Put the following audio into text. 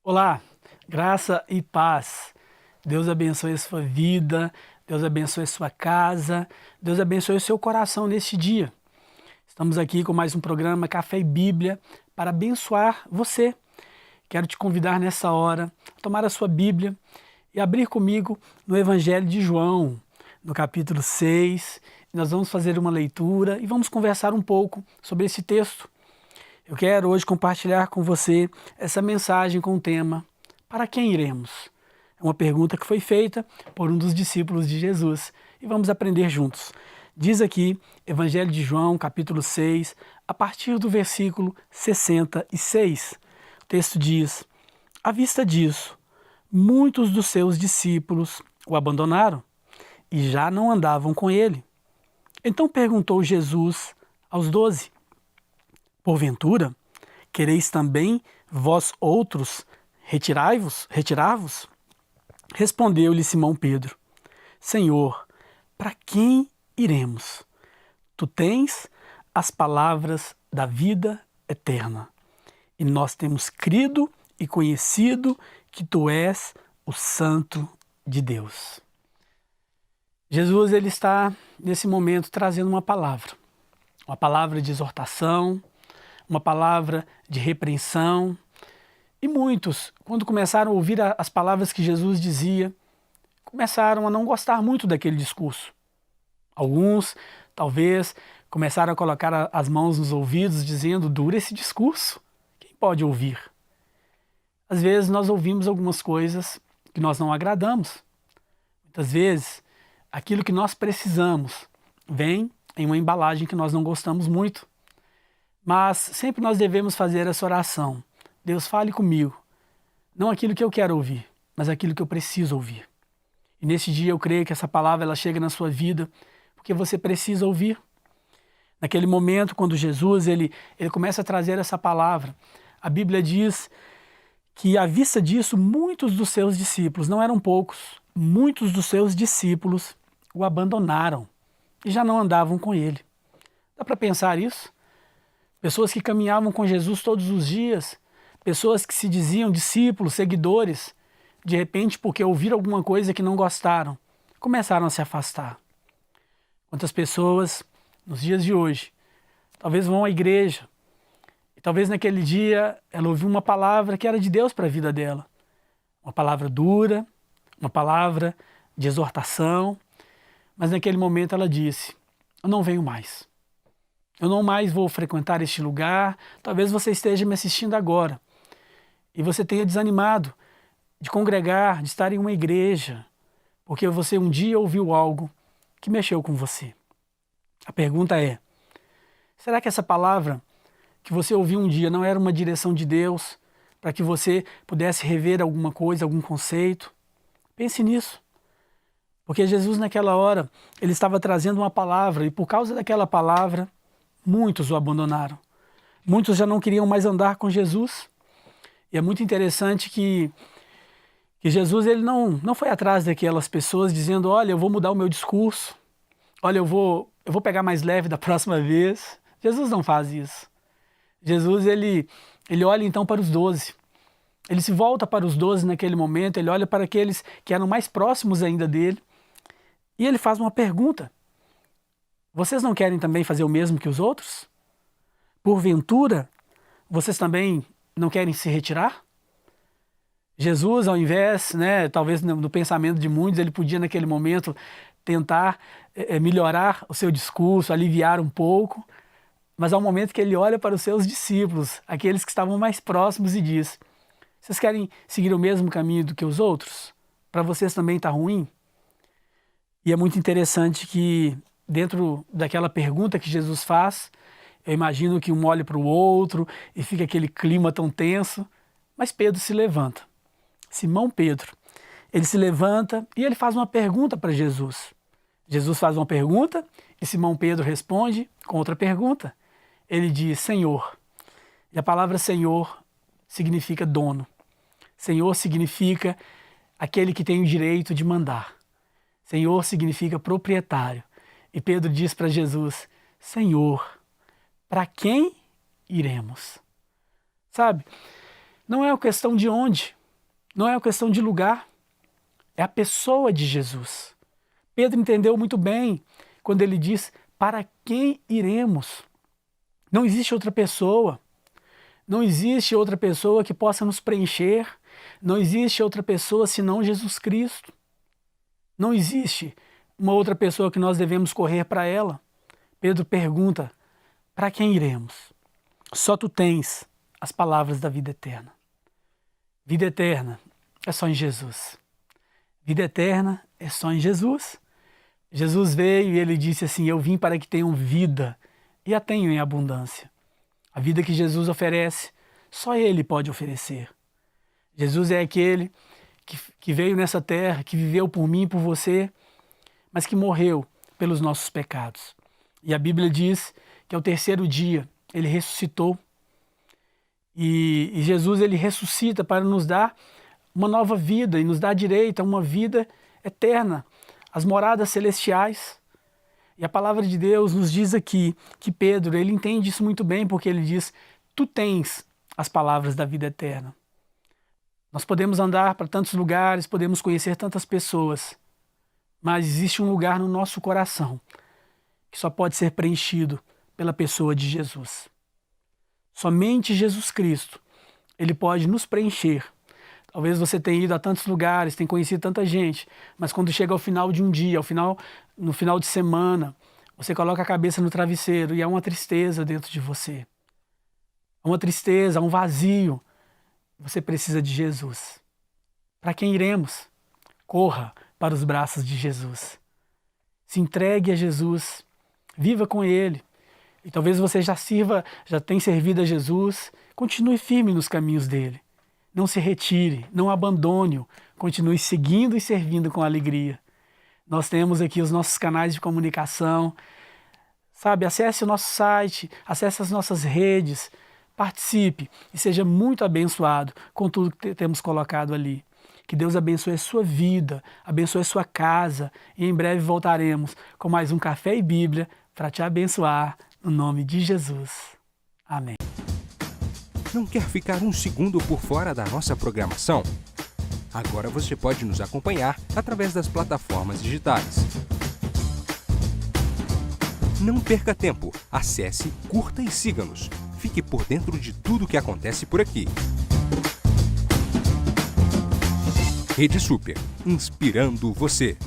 Olá, graça e paz. Deus abençoe a sua vida, Deus abençoe a sua casa, Deus abençoe o seu coração neste dia. Estamos aqui com mais um programa Café e Bíblia para abençoar você. Quero te convidar nessa hora a tomar a sua Bíblia e abrir comigo no Evangelho de João, no capítulo 6. Nós vamos fazer uma leitura e vamos conversar um pouco sobre esse texto. Eu quero hoje compartilhar com você essa mensagem com o tema Para quem iremos? É uma pergunta que foi feita por um dos discípulos de Jesus e vamos aprender juntos. Diz aqui, Evangelho de João, capítulo 6, a partir do versículo 66. O texto diz: à vista disso, muitos dos seus discípulos o abandonaram e já não andavam com ele. Então perguntou Jesus aos 12: porventura, quereis também vós outros retirar-vos? Respondeu-lhe Simão Pedro: Senhor, para quem iremos? Tu tens as palavras da vida eterna. E nós temos crido e conhecido que tu és o Santo de Deus. Jesus ele está, nesse momento, trazendo uma palavra de exortação, uma palavra de repreensão. E muitos, quando começaram a ouvir as palavras que Jesus dizia, começaram a não gostar muito daquele discurso. Alguns, talvez, começaram a colocar as mãos nos ouvidos, dizendo: dura esse discurso, quem pode ouvir? Às vezes nós ouvimos algumas coisas que nós não agradamos. Muitas vezes, aquilo que nós precisamos vem em uma embalagem que nós não gostamos muito. Mas sempre nós devemos fazer essa oração: Deus, fale comigo, não aquilo que eu quero ouvir, mas aquilo que eu preciso ouvir. E nesse dia eu creio que essa palavra ela chega na sua vida porque você precisa ouvir. Naquele momento, quando Jesus ele começa a trazer essa palavra, a Bíblia diz que à vista disso, muitos dos seus discípulos, não eram poucos, muitos dos seus discípulos o abandonaram e já não andavam com ele. Dá para pensar isso? Pessoas que caminhavam com Jesus todos os dias, pessoas que se diziam discípulos, seguidores, de repente, porque ouviram alguma coisa que não gostaram, começaram a se afastar. Quantas pessoas, nos dias de hoje, talvez vão à igreja, e talvez naquele dia ela ouviu uma palavra que era de Deus para a vida dela. Uma palavra dura, uma palavra de exortação, mas naquele momento ela disse: eu não venho mais. Eu não mais vou frequentar este lugar. Talvez você esteja me assistindo agora e você tenha desanimado de congregar, de estar em uma igreja, porque você um dia ouviu algo que mexeu com você. A pergunta é: será que essa palavra que você ouviu um dia não era uma direção de Deus para que você pudesse rever alguma coisa, algum conceito? Pense nisso. Porque Jesus naquela hora, ele estava trazendo uma palavra e por causa daquela palavra, muitos o abandonaram. Muitos já não queriam mais andar com Jesus. E é muito interessante que Jesus ele não foi atrás daquelas pessoas dizendo: olha, eu vou mudar o meu discurso. Olha, eu vou pegar mais leve da próxima vez. Jesus não faz isso. Jesus ele olha então para os 12. Ele se volta para os 12 naquele momento, ele olha para aqueles que eram mais próximos ainda dele. E ele faz uma pergunta: vocês não querem também fazer o mesmo que os outros? Porventura, vocês também não querem se retirar? Jesus, ao invés, talvez no pensamento de muitos, ele podia naquele momento tentar melhorar o seu discurso, aliviar um pouco, mas há um momento que ele olha para os seus discípulos, aqueles que estavam mais próximos, e diz: vocês querem seguir o mesmo caminho do que os outros? Para vocês também está ruim? E é muito interessante que dentro daquela pergunta que Jesus faz, eu imagino que um olha para o outro e fica aquele clima tão tenso, mas Pedro se levanta. Simão Pedro, ele se levanta e ele faz uma pergunta para Jesus. Jesus faz uma pergunta e Simão Pedro responde com outra pergunta. Ele diz: Senhor. E a palavra Senhor significa dono. Senhor significa aquele que tem o direito de mandar. Senhor significa proprietário. E Pedro diz para Jesus: Senhor, para quem iremos? Sabe, não é uma questão de onde, não é uma questão de lugar, é a pessoa de Jesus. Pedro entendeu muito bem quando ele diz, para quem iremos? Não existe outra pessoa, não existe outra pessoa que possa nos preencher, não existe outra pessoa senão Jesus Cristo. Não existe uma outra pessoa que nós devemos correr para ela. Pedro pergunta, para quem iremos? Só tu tens as palavras da vida eterna. Vida eterna é só em Jesus. Vida eterna é só em Jesus. Jesus veio e ele disse assim, eu vim para que tenham vida e a tenham em abundância. A vida que Jesus oferece, só Ele pode oferecer. Jesus é aquele que veio nessa terra, que viveu por mim e por você, mas que morreu pelos nossos pecados. E a Bíblia diz que ao terceiro dia Ele ressuscitou. E Jesus ele ressuscita para nos dar uma nova vida e nos dar direito a uma vida eterna, as moradas celestiais. E a palavra de Deus nos diz aqui que Pedro, ele entende isso muito bem, porque ele diz, tu tens as palavras da vida eterna. Nós podemos andar para tantos lugares, podemos conhecer tantas pessoas, mas existe um lugar no nosso coração que só pode ser preenchido pela pessoa de Jesus. Somente Jesus Cristo, Ele pode nos preencher. Talvez você tenha ido a tantos lugares, tenha conhecido tanta gente, mas quando chega ao final de um dia, no final de semana, você coloca a cabeça no travesseiro e há uma tristeza dentro de você. Há uma tristeza, há um vazio. Você precisa de Jesus. Para quem iremos? Corra para os braços de Jesus. Se entregue a Jesus. Viva com Ele. E talvez você já tenha servido a Jesus. Continue firme nos caminhos dele. Não se retire, não abandone-o, continue seguindo e servindo com alegria. Nós temos aqui os nossos canais de comunicação, sabe? Acesse o nosso site, acesse as nossas redes, participe e seja muito abençoado com tudo que temos colocado ali. Que Deus abençoe a sua vida, abençoe a sua casa e em breve voltaremos com mais um Café e Bíblia para te abençoar no nome de Jesus. Amém. Não quer ficar um segundo por fora da nossa programação? Agora você pode nos acompanhar através das plataformas digitais. Não perca tempo, acesse, curta e siga-nos. Fique por dentro de tudo o que acontece por aqui. Rede Super, inspirando você.